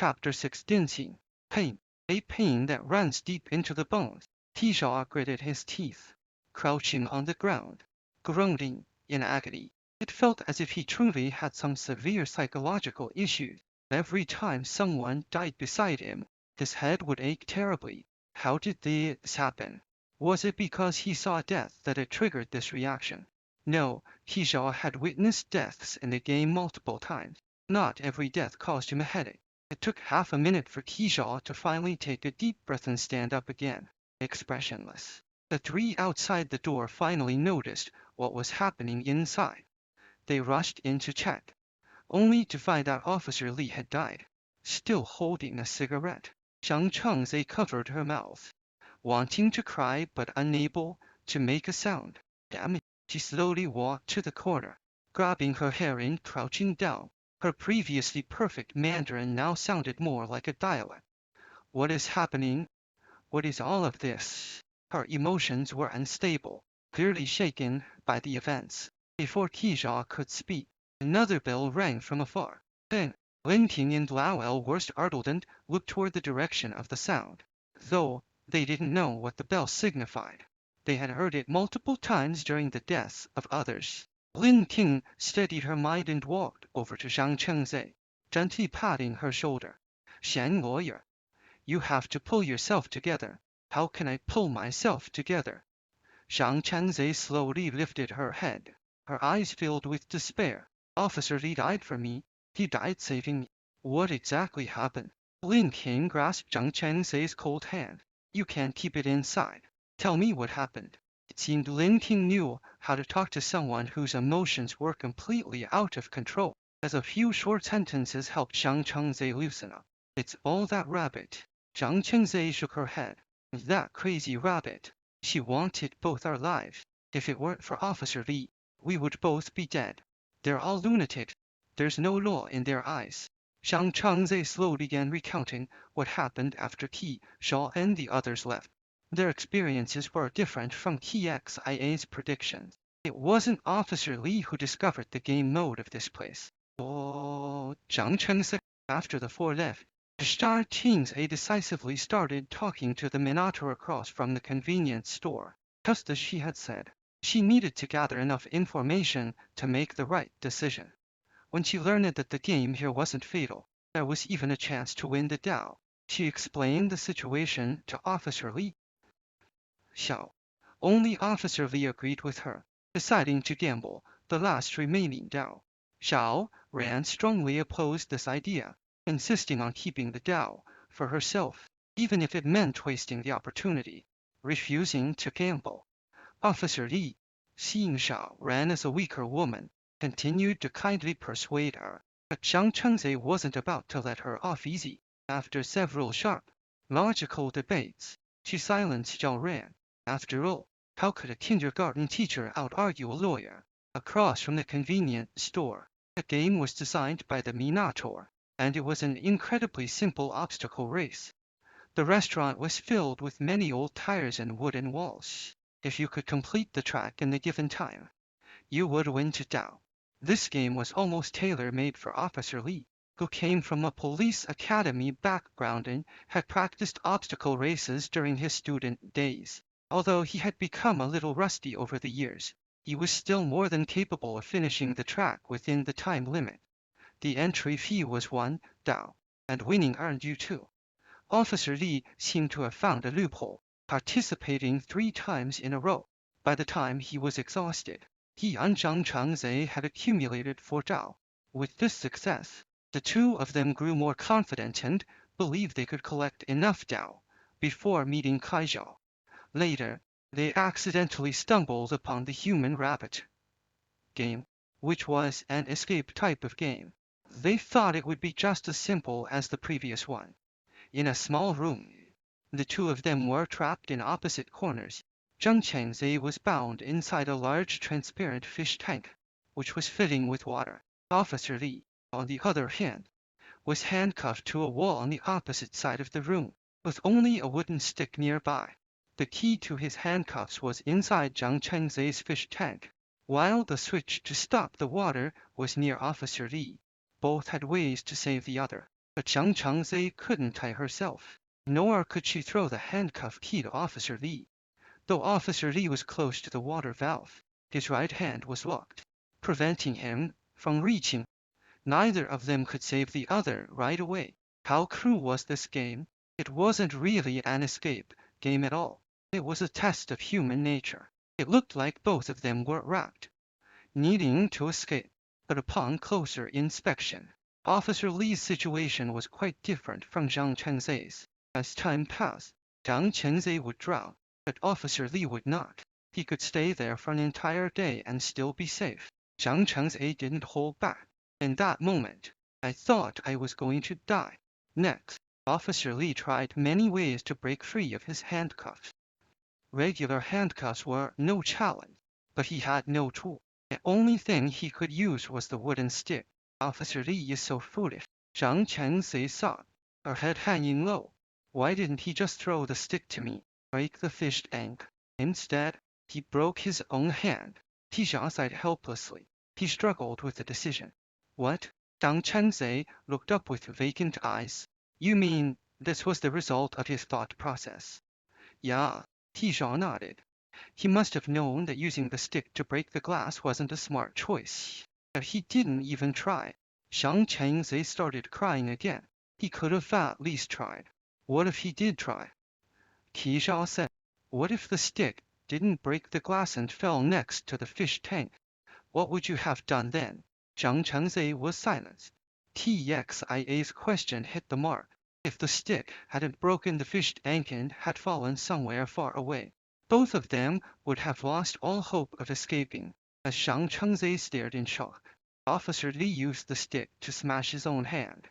Chapter 16. Pain. A pain that runs deep into the bones. Tisha gritted his teeth, crouching on the ground, groaning in agony. It felt as if he truly had some severe psychological issues. Every time someone died beside him, his head would ache terribly. How did this happen? Was it because he saw death that it triggered this reaction? No, Tisha had witnessed deaths in the game multiple times. Not every death caused him a headache. It took half a minute for Tisha to finally take a deep breath and stand up again, expressionless. The three outside the door finally noticed what was happening inside. They rushed in to check, only to find out Officer Lee had died, still holding a cigarette. Xiang Chengze covered her mouth, wanting to cry but unable to make a sound. Damn it! She slowly walked to the corner, grabbing her hair and crouching down. Her previously perfect Mandarin now sounded more like a dialect. What is happening? What is all of this? Her emotions were unstable, clearly shaken by the events. Before Tisha could speak, another bell rang from afar. Then, Lin Ting and Lao El were startled and looked toward the direction of the sound, though they didn't know what the bell signified. They had heard it multiple times during the deaths of others. Lin Ting steadied her mind and walked over to Xiang Chengze, gently patting her shoulder. Xian lawyer, you have to pull yourself together. How can I pull myself together? Xiang Chengze slowly lifted her head. Her eyes filled with despair. Officer Lee died for me. He died saving me. What exactly happened? Lin Ting grasped Xiang Chengze's cold hand. You can't keep it inside. Tell me what happened. It seemed Lin Ting knew how to talk to someone whose emotions were completely out of control, as a few short sentences helped Xiang Chengze loosen up. It's all that rabbit. Xiang Chengze shook her head. That crazy rabbit. She wanted both our lives. If it weren't for Officer Lee, we would both be dead. They're all lunatics. There's no law in their eyes. Xiang Chengze slowly began recounting what happened after Tisha and the others left. Their experiences were different from TXIA's predictions. It wasn't Officer Lee who discovered the game mode of this place. Oh, Zhang Chengse. After the four left, Star Chingze decisively started talking to the Minato across from the convenience store. Just as she had said, she needed to gather enough information to make the right decision. When she learned that the game here wasn't fatal, there was even a chance to win the Dao. She explained the situation to Officer Lee. Xiao. Only Officer Lee agreed with her, deciding to gamble the last remaining Dao. Xiao Ran strongly opposed this idea, insisting on keeping the Dao for herself, even if it meant wasting the opportunity, refusing to gamble. Officer Lee, seeing Xiao Ran as a weaker woman, continued to kindly persuade her, but Xiang Chengze wasn't about to let her off easy. After several sharp, logical debates, she silenced Xiao Ran. After all, how could a kindergarten teacher out-argue a lawyer? Across from the convenience store, the game was designed by the Minato, and it was an incredibly simple obstacle race. The restaurant was filled with many old tires and wooden walls. If you could complete the track in the given time, you would win to Dao. This game was almost tailor-made for Officer Lee, who came from a police academy background and had practiced obstacle races during his student days. Although he had become a little rusty over the years, he was still more than capable of finishing the track within the time limit. The entry fee was 1 Dao, and winning earned you 2. Officer Lee seemed to have found a loophole, participating 3 times in a row. By the time he was exhausted, he and Zhang Chengze had accumulated 4 Dao. With this success, the two of them grew more confident and believed they could collect enough Dao before meeting Kaizhou. Later, they accidentally stumbled upon the human rabbit game, which was an escape type of game. They thought it would be just as simple as the previous one. In a small room, the two of them were trapped in opposite corners. Zhang Chengze was bound inside a large transparent fish tank, which was filling with water. Officer Lee, on the other hand, was handcuffed to a wall on the opposite side of the room, with only a wooden stick nearby. The key to his handcuffs was inside Zhang Chengze's fish tank, while the switch to stop the water was near Officer Lee. Both had ways to save the other. but Jiang Changzhe couldn't tie herself, nor could she throw the handcuff key to Officer Li. Though Officer Li was close to the water valve, his right hand was locked, preventing him from reaching. Neither of them could save the other right away. How cruel was this game? It wasn't really an escape game at all. It was a test of human nature. It looked like both of them were wrapped, needing to escape. But upon closer inspection, Officer Li's situation was quite different from Zhang Chengzei's. As time passed, Zhang Chengzei would drown, but Officer Li would not. He could stay there for an entire day and still be safe. Zhang Chengzei didn't hold back. In that moment, I thought I was going to die. Next, Officer Li tried many ways to break free of his handcuffs. Regular handcuffs were no challenge, but he had no tool. The only thing he could use was the wooden stick. Officer Li is so foolish. Zhang Chengzei thought, her head hanging low. Why didn't he just throw the stick to me, break the fished ankle? Instead, he broke his own hand. Tijia sighed helplessly. He struggled with the decision. What? Zhang Chengzei looked up with vacant eyes. You mean, this was the result of his thought process? Yeah, Tijia nodded. He must have known that using the stick to break the glass wasn't a smart choice. But he didn't even try. Zhang Chengzei started crying again. He could have at least tried. What if he did try? Tijia said. What if the stick didn't break the glass and fell next to the fish tank? What would you have done then? Zhang Chengzei was silenced. TXIA's question hit the mark. If the stick hadn't broken the fish tank and had fallen somewhere far away, both of them would have lost all hope of escaping. As Zhang Chengzei stared in shock, Officer Li used the stick to smash his own hand.